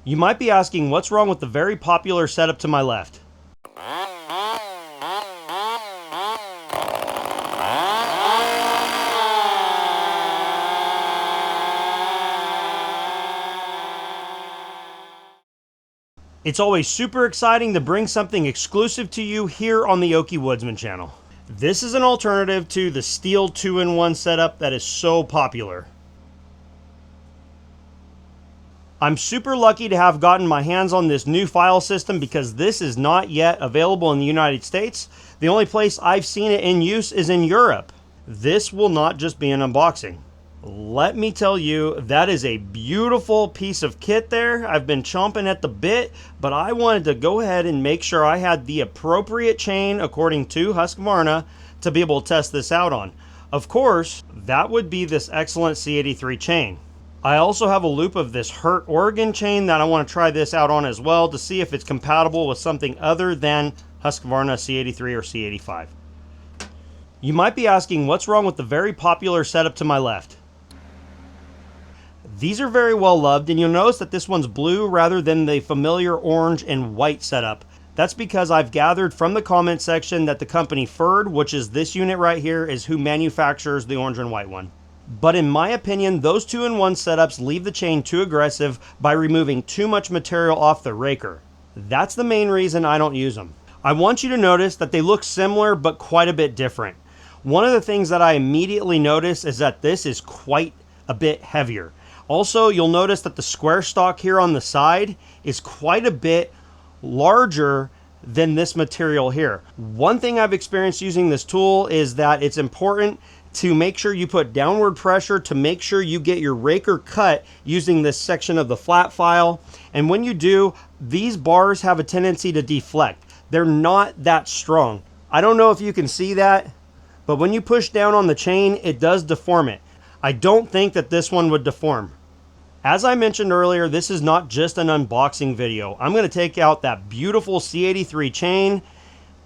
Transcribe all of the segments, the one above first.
You might be asking what's wrong with the very popular setup to my left. It's always super exciting to bring something exclusive to you here on the Okie Woodsman channel. This is an alternative to the Stihl 2-in-1 setup that is so popular. I'm super lucky to have gotten my hands on this new file system because this is not yet available in the United States. The only place I've seen it in use is in Europe. This will not just be an unboxing. Let me tell you, that is a beautiful piece of kit there. I've been chomping at the bit, but I wanted to go ahead and make sure I had the appropriate chain according to Husqvarna to be able to test this out on. Of course, that would be this excellent C83 chain. I also have a loop of this Hurt Oregon chain that I want to try this out on as well to see if it's compatible with something other than Husqvarna C83 or C85. You might be asking what's wrong with the very popular setup to my left. These are very well loved, and you'll notice that this one's blue rather than the familiar orange and white setup. That's because I've gathered from the comment section that the company Ferd, which is this unit right here, is who manufactures the orange and white one. But in my opinion, those 2-in-1 setups leave the chain too aggressive by removing too much material off the raker. That's the main reason I don't use them. I want you to notice that they look similar but quite a bit different. One of the things that I immediately notice is that this is quite a bit heavier. Also, you'll notice that the square stock here on the side is quite a bit larger than this material here. One thing I've experienced using this tool is that it's important to make sure you put downward pressure to make sure you get your raker cut using this section of the flat file. And when you do, these bars have a tendency to deflect. They're not that strong. I don't know if you can see that, but when you push down on the chain, it does deform it. I don't think that this one would deform. As I mentioned earlier, this is not just an unboxing video. I'm going to take out that beautiful C83 chain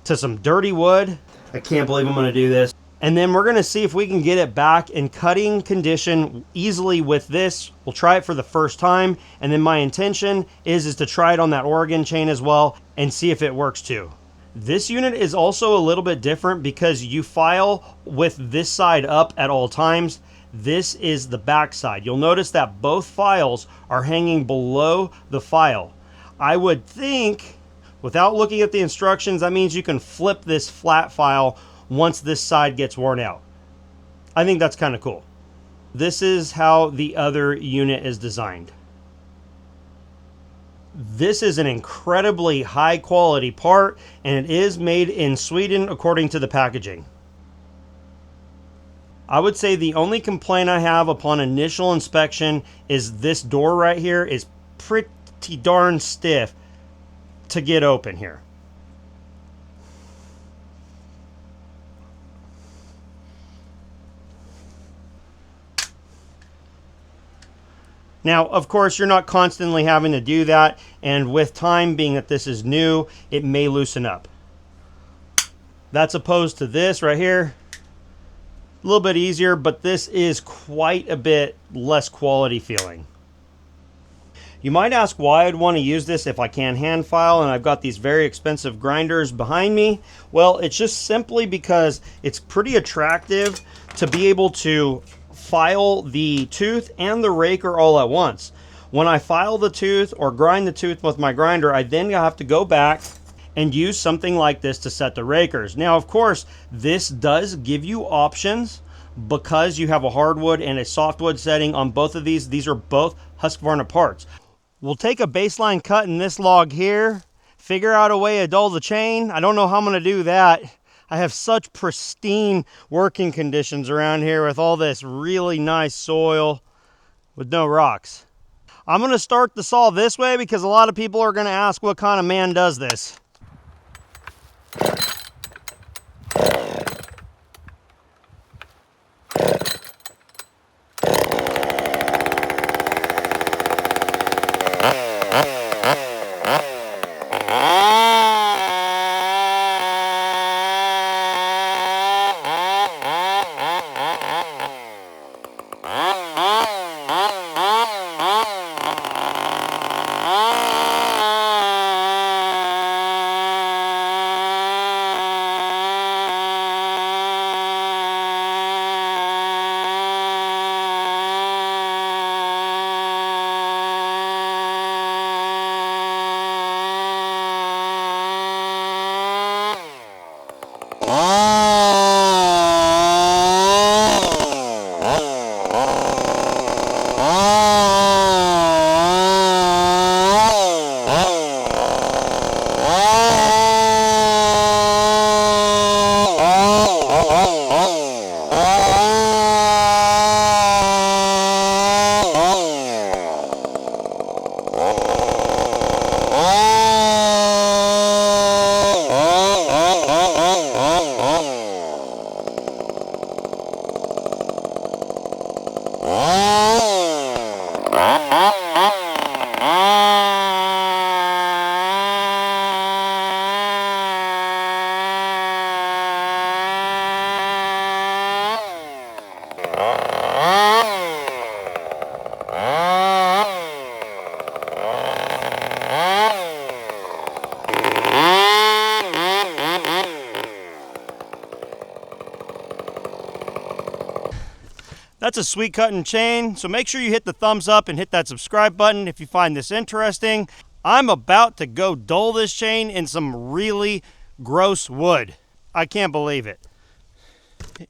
to some dirty wood. I can't believe I'm going to do this. And then we're going to see if we can get it back in cutting condition easily with this. We'll try it for the first time. And then my intention is to try it on that Oregon chain as well and see if it works too. This unit is also a little bit different because you file with this side up at all times. This is the back side. You'll notice that both files are hanging below the file. I would think, without looking at the instructions, that means you can flip this flat file once this side gets worn out. I think that's kind of cool. This is how the other unit is designed. This is an incredibly high quality part, and it is made in Sweden according to the packaging. I would say the only complaint I have upon initial inspection is this door right here is pretty darn stiff to get open here. Now, of course, you're not constantly having to do that, and with time, being that this is new, it may loosen up. That's opposed to this right here. A little bit easier, but this is quite a bit less quality feeling. You might ask why I'd want to use this if I can hand file and I've got these very expensive grinders behind me. Well, it's just simply because it's pretty attractive to be able to file the tooth and the raker all at once. When I file the tooth or grind the tooth with my grinder, I then have to go back and use something like this to set the rakers. Now, of course, this does give you options because you have a hardwood and a softwood setting on both of these. These are both Husqvarna parts. We'll take a baseline cut in this log here, figure out a way to dull the chain. I don't know how I'm going to do that. I have such pristine working conditions around here with all this really nice soil with no rocks. I'm going to start the saw this way because a lot of people are going to ask what kind of man does this. That's a sweet cutting chain, so make sure you hit the thumbs up and hit that subscribe button if you find this interesting. I'm about to go dull this chain in some really gross wood. I can't believe it.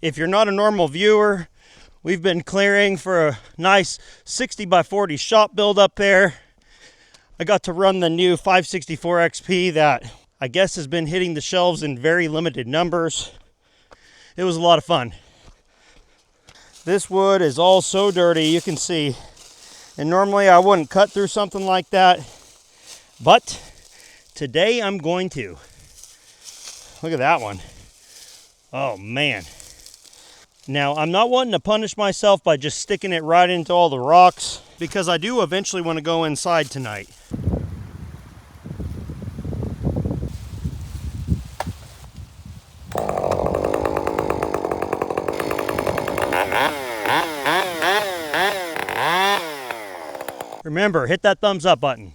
If you're not a normal viewer, we've been clearing for a nice 60 by 40 shop build up there. I got to run the new 564 XP that I guess has been hitting the shelves in very limited numbers. It was a lot of fun. This wood is all so dirty, you can see. And normally I wouldn't cut through something like that, but today I'm going to. Look at that one. Oh man. Now I'm not wanting to punish myself by just sticking it right into all the rocks, because I do eventually want to go inside tonight. Remember, hit that thumbs up button.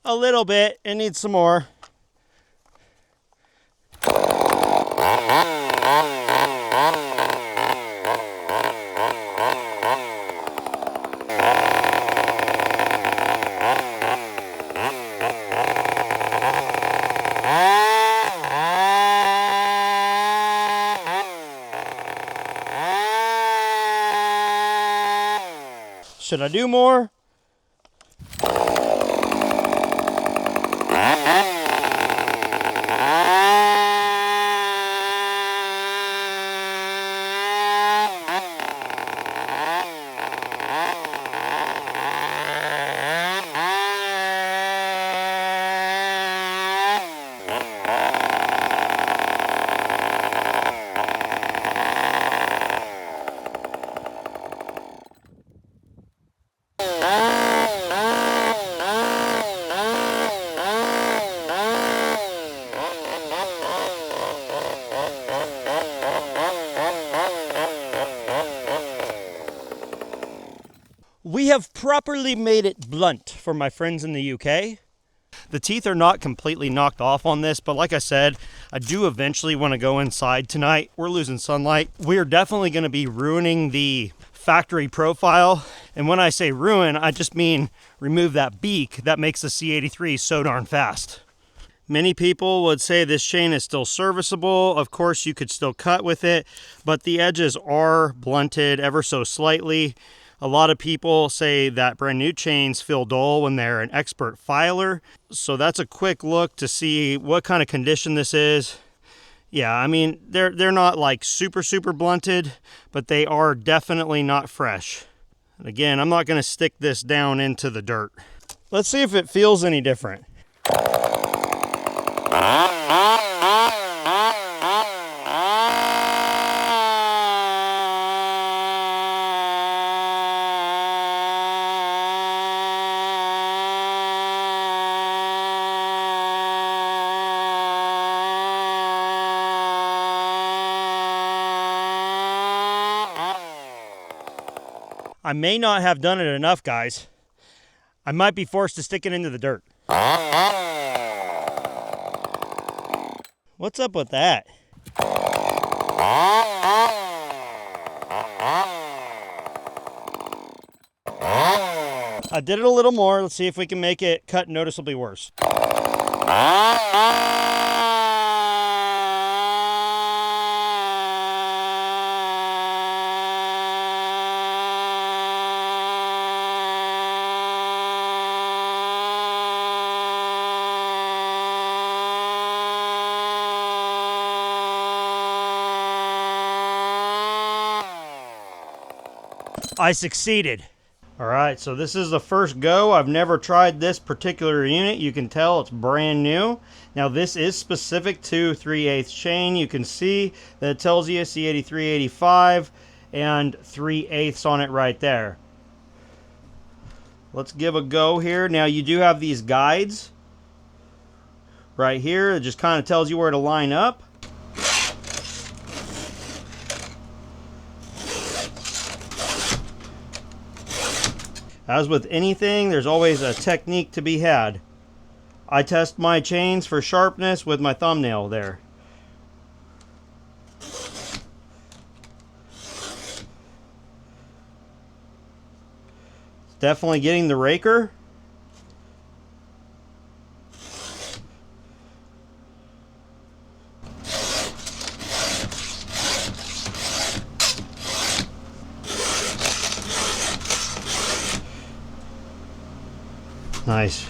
A little bit, it needs some more. Should I do more? We have properly made it blunt for my friends in the UK. The teeth are not completely knocked off on this, but like I said, I do eventually want to go inside tonight. We're losing sunlight. We're definitely going to be ruining the factory profile. And when I say ruin, I just mean remove that beak that makes the C83 so darn fast. Many people would say this chain is still serviceable. Of course, you could still cut with it, but the edges are blunted ever so slightly. A lot of people say that brand new chains feel dull when they're an expert filer. So that's a quick look to see what kind of condition this is. Yeah, I mean, they're not like super blunted, but they are definitely not fresh. And again, I'm not going to stick this down into the dirt. Let's see if it feels any different. I may not have done it enough, guys. I might be forced to stick it into the dirt. What's up with that? I did it a little more. Let's see if we can make it cut noticeably worse. I succeeded. Alright, so this is the first go. I've never tried this particular unit. You can tell it's brand new. Now this is specific to 3/8 chain. You can see that it tells you C8385 and 3/8 on it right there. Let's give a go here. Now you do have these guides right here. It just kind of tells you where to line up. As with anything, there's always a technique to be had. I test my chains for sharpness with my thumbnail there. Definitely getting the raker. Nice.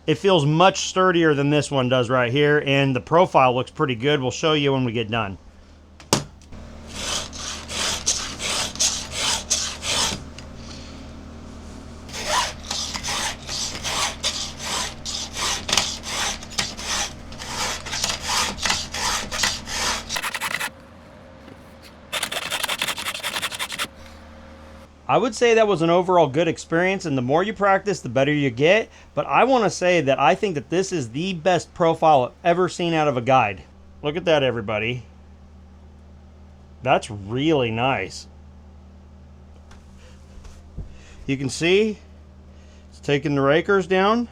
It feels much sturdier than this one does right here, and the profile looks pretty good. We'll show you when we get done. I would say that was an overall good experience, and the more you practice, the better you get. But I want to say that I think that this is the best profile I've ever seen out of a guide. Look at that, everybody. That's really nice. You can see it's taking the rakers down.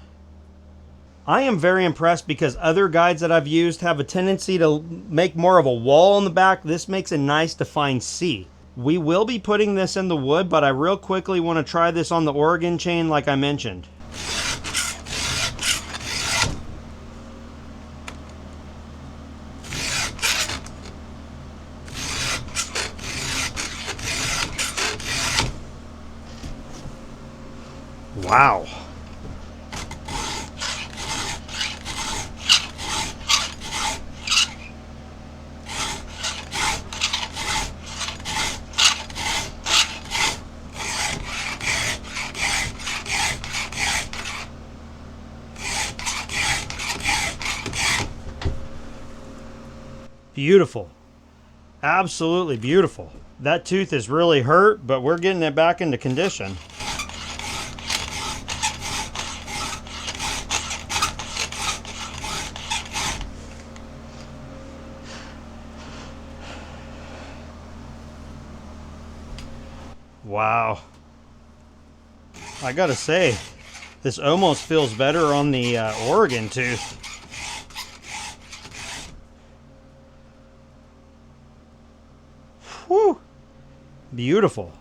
I am very impressed because other guides that I've used have a tendency to make more of a wall on the back. This makes a nice defined C. We will be putting this in the wood, but I real quickly want to try this on the Oregon chain like I mentioned. Wow. Beautiful. Absolutely beautiful. That tooth is really hurt, but we're getting it back into condition. Wow. I gotta say, this almost feels better on the Oregon tooth. Whew. Beautiful.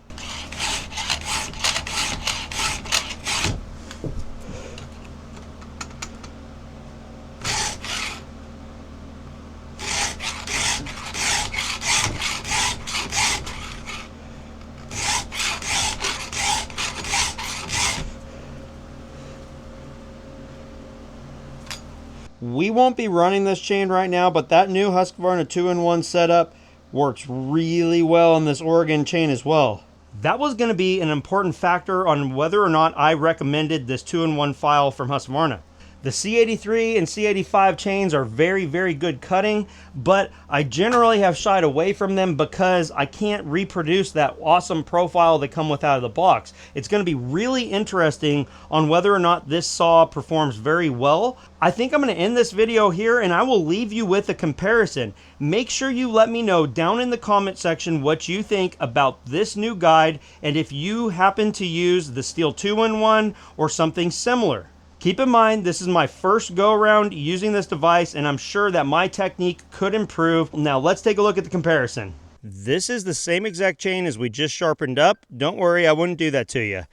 We won't be running this chain right now, but that new Husqvarna 2-in-1 setup Works really well on this Oregon chain as well. That was going to be an important factor on whether or not I recommended this 2-in-1 file from Husqvarna. The C83 and C85 chains are very, very good cutting, but I generally have shied away from them because I can't reproduce that awesome profile they come with out of the box. It's going to be really interesting on whether or not this saw performs very well. I think I'm going to end this video here and I will leave you with a comparison. Make sure you let me know down in the comment section what you think about this new guide and if you happen to use the Stihl 2-in-1 or something similar. Keep in mind, this is my first go around using this device and I'm sure that my technique could improve. Now let's take a look at the comparison. This is the same exact chain as we just sharpened up. Don't worry, I wouldn't do that to you.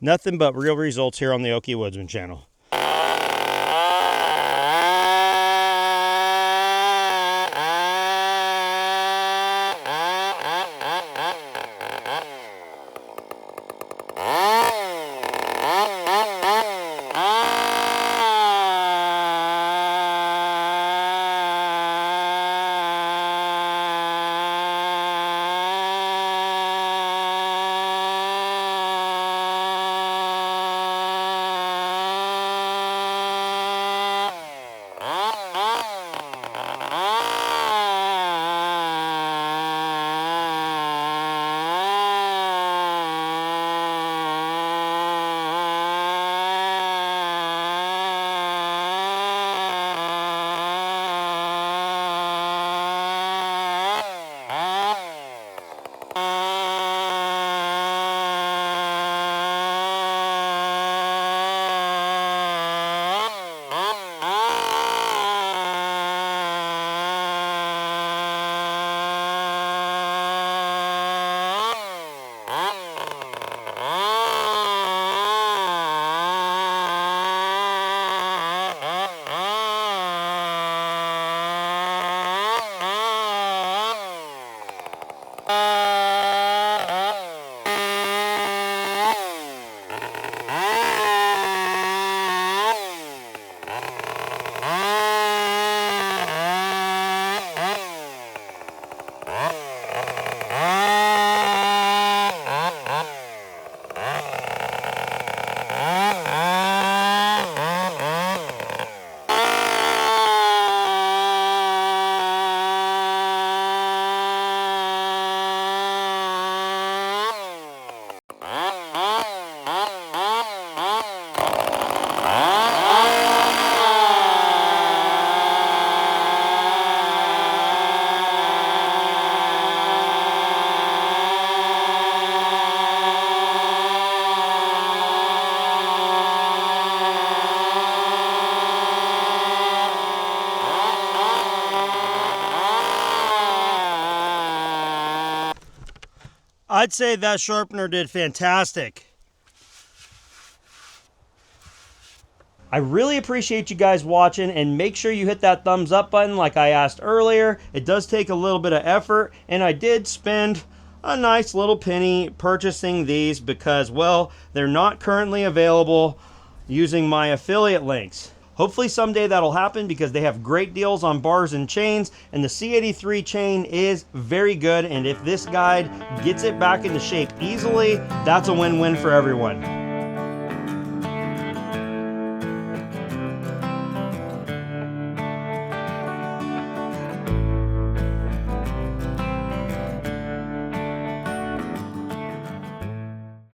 Nothing but real results here on the Okie Woodsman channel. I'd say that sharpener did fantastic. I really appreciate you guys watching, and make sure you hit that thumbs up button like I asked earlier. It does take a little bit of effort, and I did spend a nice little penny purchasing these because, well, they're not currently available using my affiliate links. Hopefully someday that'll happen because they have great deals on bars and chains, and the C83 chain is very good, and if this guide gets it back into shape easily, that's a win-win for everyone.